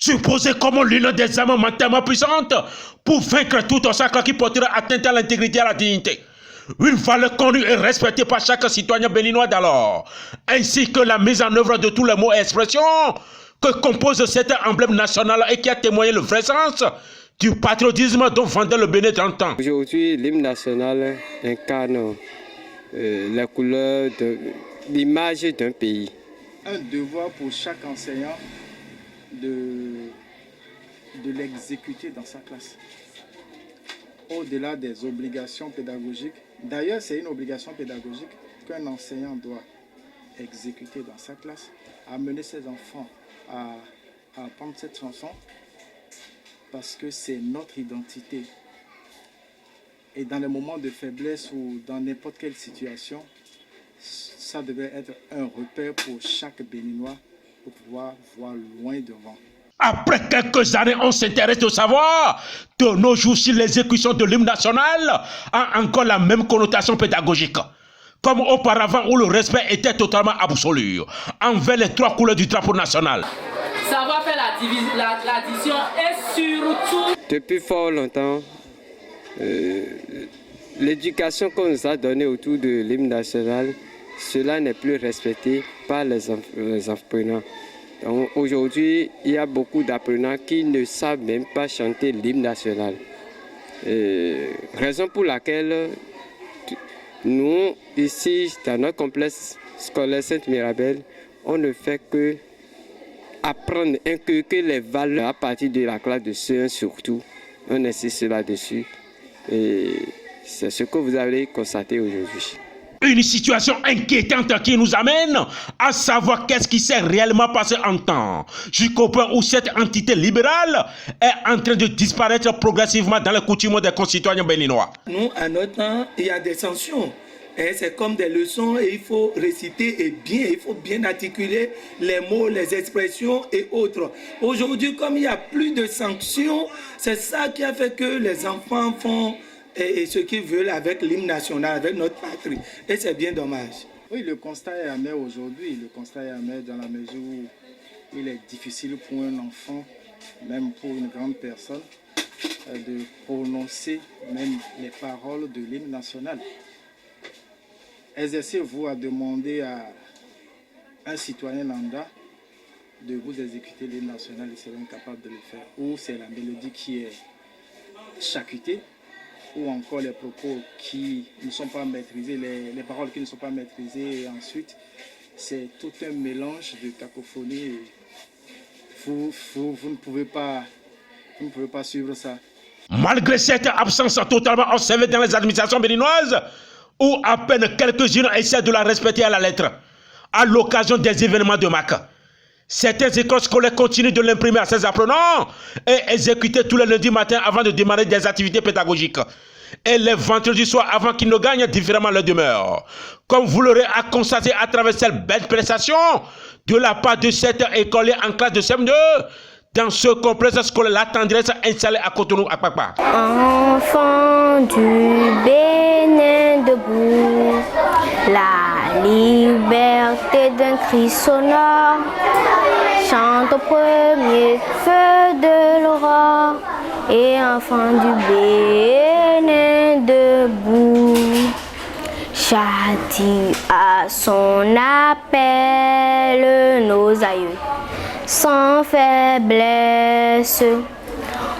supposé comme l'une des armes mentalement puissantes pour vaincre tout obstacle qui portera atteinte à l'intégrité et à la dignité. Une valeur connue et respectée par chaque citoyen béninois d'alors, ainsi que la mise en œuvre de tous les mots et expressions que compose cet emblème national et qui a témoigné le vrai sens du patriotisme dont vendait le Bénin d'antan. Aujourd'hui, l'hymne national incarne la couleur de l'image d'un pays. Un devoir pour chaque enseignant de l'exécuter dans sa classe. Au-delà des obligations pédagogiques, d'ailleurs c'est une obligation pédagogique qu'un enseignant doit exécuter dans sa classe, amener ses enfants à apprendre cette chanson parce que c'est notre identité. Et dans les moments de faiblesse ou dans n'importe quelle situation, ça devrait être un repère pour chaque Béninois pour pouvoir voir loin devant. Après quelques années, on s'intéresse de savoir, de nos jours, si l'exécution de l'hymne national a encore la même connotation pédagogique. Comme auparavant où le respect était totalement absolu envers les trois couleurs du drapeau national. Savoir faire l'addition et surtout... Depuis fort longtemps, l'éducation qu'on nous a donnée autour de l'hymne national, cela n'est plus respecté par les apprenants. Aujourd'hui, il y a beaucoup d'apprenants qui ne savent même pas chanter l'hymne national. Raison pour laquelle nous, ici, dans notre complexe scolaire Sainte-Mirabelle, on ne fait que apprendre, inculquer les valeurs à partir de la classe de CE1 surtout. On insiste là-dessus. Et c'est ce que vous avez constaté aujourd'hui. Une situation inquiétante qui nous amène à savoir qu'est-ce qui s'est réellement passé en temps, jusqu'au point où cette entité libérale est en train de disparaître progressivement dans les coutumes des concitoyens béninois. Nous, à notre temps, il y a des sanctions. C'est comme des leçons et il faut réciter et bien, il faut bien articuler les mots, les expressions et autres. Aujourd'hui, comme il n'y a plus de sanctions, c'est ça qui a fait que les enfants font ce qu'ils veulent avec l'hymne national, avec notre patrie. Et c'est bien dommage. Oui, le constat est amer aujourd'hui. Le constat est amer dans la mesure où il est difficile pour un enfant, même pour une grande personne, de prononcer même les paroles de l'hymne national. Exercez-vous à demander à un citoyen lambda de vous exécuter l'hymne national, il serait incapable de le faire. Ou c'est la mélodie qui est chacutée, ou encore les propos qui ne sont pas maîtrisés, les paroles qui ne sont pas maîtrisées, et ensuite c'est tout un mélange de cacophonie. Vous ne pouvez pas suivre ça. Malgré cette absence totalement observée dans les administrations béninoises, où à peine quelques-unes essaient de la respecter à la lettre, à l'occasion des événements de MAC. Certaines écoles scolaires continuent de l'imprimer à ses apprenants et exécuter tous les lundis matin avant de démarrer des activités pédagogiques. Et les vendredis soirs avant qu'ils ne gagnent différemment leur demeure. Comme vous l'aurez à constater à travers cette belle prestation de la part de cette écolière en classe de CM2, dans ce complexe scolaire, la tendresse installée à Cotonou, à Papa. Enfant du Bénin debout, la liberté d'un cri sonore, chante au premier feu de l'aurore, et enfant du Bénin debout, châtie à son appel nos aïeux. Sans faiblesse,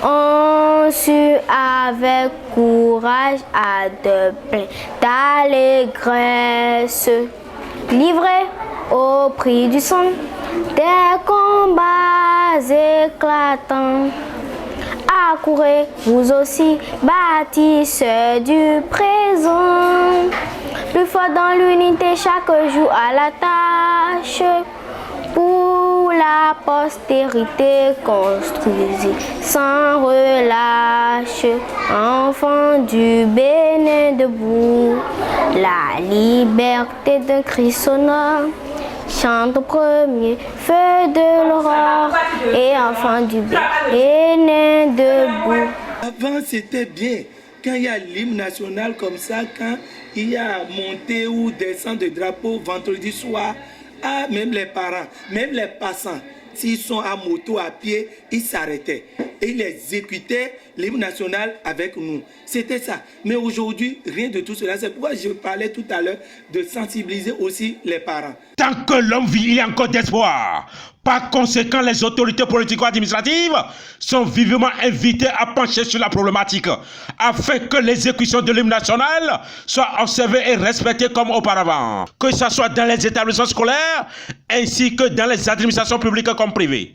on sut avec courage à de plein d'allégresse, livré au prix du sang des combats éclatants. Accourez vous aussi, bâtisseurs du présent, plus fort dans l'unité chaque jour à la tâche. Pour la postérité construisez sans relâche, enfant du Bénin debout, la liberté d'un cri sonore, chante au premier feu de l'aurore, et enfant du Bénin debout. Avant, c'était bien. Quand il y a l'hymne national comme ça, quand il y a montée ou descente de drapeau vendredi soir, ah, même les parents, même les passants, s'ils sont à moto, à pied, ils s'arrêtaient. Et ils exécutaient l'hymne national avec nous. C'était ça. Mais aujourd'hui, rien de tout cela. C'est pourquoi je parlais tout à l'heure de sensibiliser aussi les parents. Tant que l'homme vit, il y a encore d'espoir. Par conséquent, les autorités politico-administratives sont vivement invitées à pencher sur la problématique afin que l'exécution de l'hymne national soit observée et respectée comme auparavant, que ce soit dans les établissements scolaires ainsi que dans les administrations publiques comme privées.